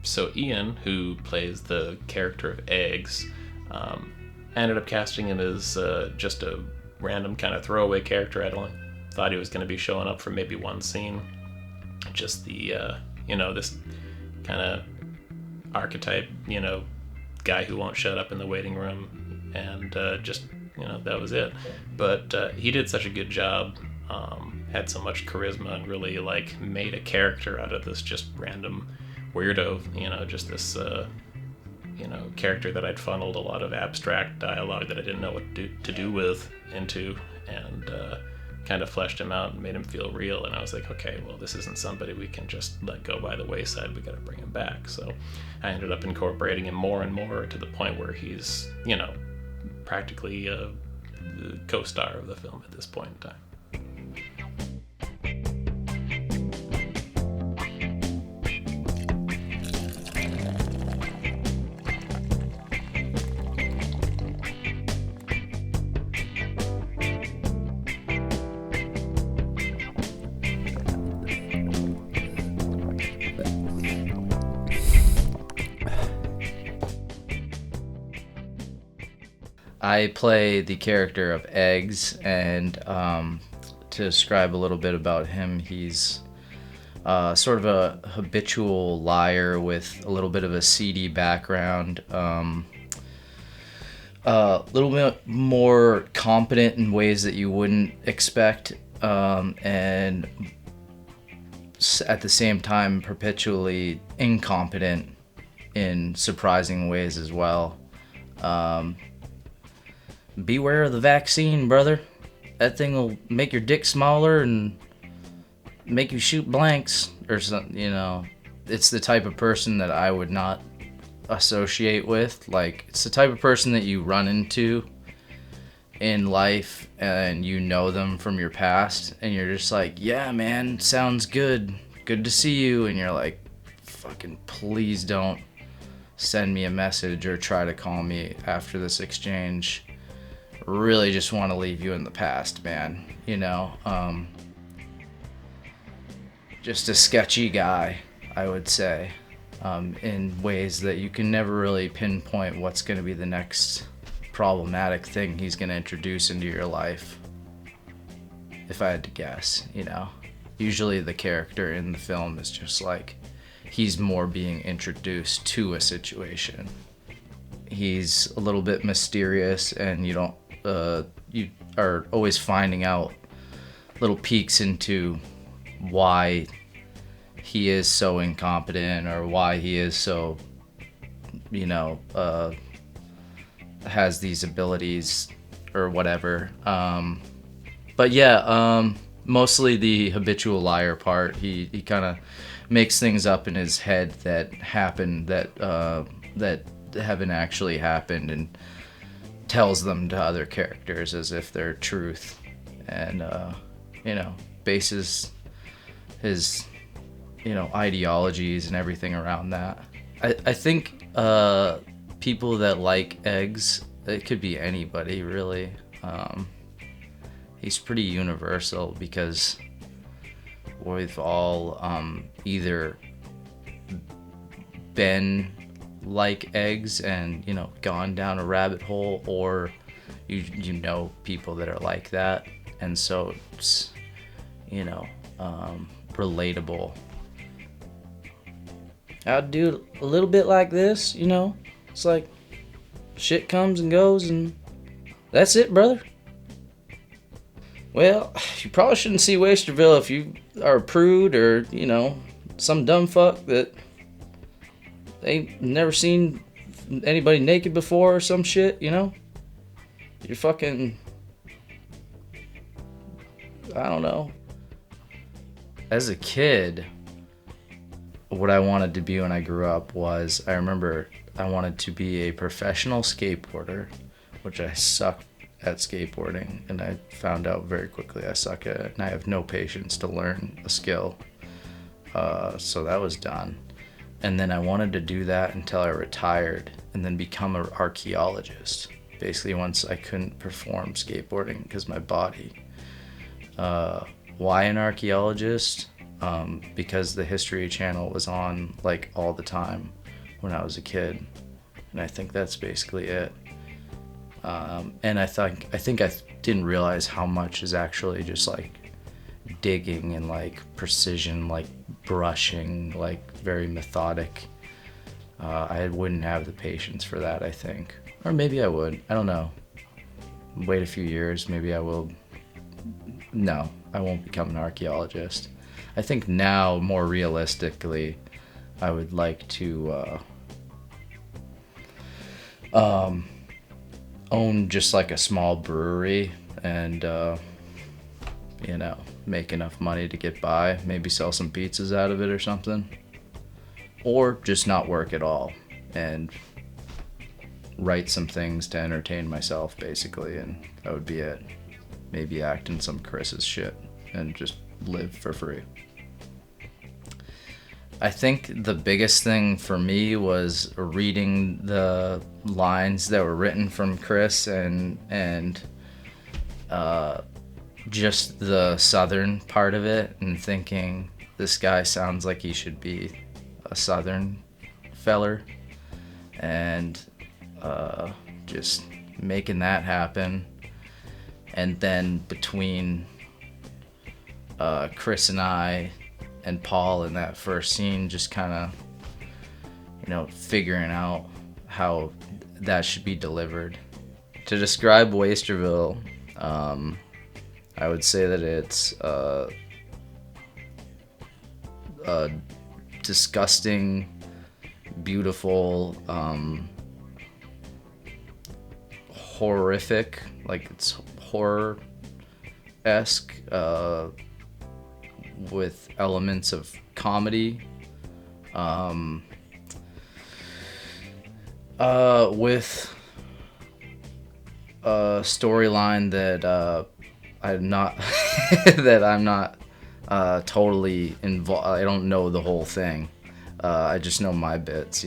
So Ian, who plays the character of Eggs, ended up casting him as just a random kind of throwaway character. I don't thought he was going to be showing up for maybe one scene. Just the this kind of archetype, guy who won't shut up in the waiting room, and that was it. But he did such a good job, had so much charisma, and really like made a character out of this just random weirdo, just this character that I'd funneled a lot of abstract dialogue that I didn't know what to do with into, and kind of fleshed him out and made him feel real. And I was like, okay, well, this isn't somebody we can just let go by the wayside. We got to bring him back. So I ended up incorporating him more and more to the point where he's, practically a co-star of the film at this point in time. I play the character of Eggs, and to describe a little bit about him, he's sort of a habitual liar with a little bit of a seedy background, a little bit more competent in ways that you wouldn't expect, and at the same time perpetually incompetent in surprising ways as well. Beware of the vaccine, brother. That thing will make your dick smaller and make you shoot blanks or something, It's the type of person that I would not associate with. Like, it's the type of person that you run into in life and you know them from your past and you're just like, yeah, man, sounds good. Good to see you. And you're like, fucking please don't send me a message or try to call me after this exchange. Really just want to leave you in the past, man. Just a sketchy guy, I would say, in ways that you can never really pinpoint what's going to be the next problematic thing he's going to introduce into your life. If I had to guess, Usually the character in the film is just like, he's more being introduced to a situation. He's a little bit mysterious, and you are always finding out little peeks into why he is so incompetent or why he is so, has these abilities or whatever. But yeah, mostly the habitual liar part. He kind of makes things up in his head that happened, that haven't actually happened, and tells them to other characters as if they're truth, and bases his ideologies and everything around that. I think people that like Eggs, it could be anybody really. He's pretty universal because we've all either been like Eggs and gone down a rabbit hole, or you know people that are like that, and so it's relatable. I'd do a little bit like this, it's like shit comes and goes and that's it, brother. Well, you probably shouldn't see Wasterville if you are a prude or some dumb fuck that ain't never seen anybody naked before or some shit, You're fucking, I don't know. As a kid, what I wanted to be when I grew up was, I remember I wanted to be a professional skateboarder, which I suck at skateboarding, and I found out very quickly I suck at it, and I have no patience to learn a skill. So that was done. And then I wanted to do that until I retired and then become an archaeologist. Basically, once I couldn't perform skateboarding because my body. Why an archaeologist? Because the History Channel was on like all the time. when I was a kid, and I think that's basically it. And I think I didn't realize how much is actually just like digging and like precision, like brushing, like very methodic. I wouldn't have the patience for that, I think. Or maybe I would. I don't know. Wait a few years, maybe I will. No, I won't become an archaeologist. I think now, more realistically, I would like to own just like a small brewery and, make enough money to get by. Maybe sell some pizzas out of it or something. Or just not work at all and write some things to entertain myself, basically, and that would be it. Maybe act in some Chris's shit and just live for free. I think the biggest thing for me was reading the lines that were written from Chris and just the southern part of it, and thinking this guy sounds like he should be a southern feller, and just making that happen. And then between Chris and I and Paul in that first scene, just kind of, figuring out how that should be delivered. To describe Wasterville, I would say that it's a disgusting, beautiful, horrific, like it's horror-esque, with elements of comedy, with a storyline that I'm not that I'm not totally involved. I don't know the whole thing. I just know my bits,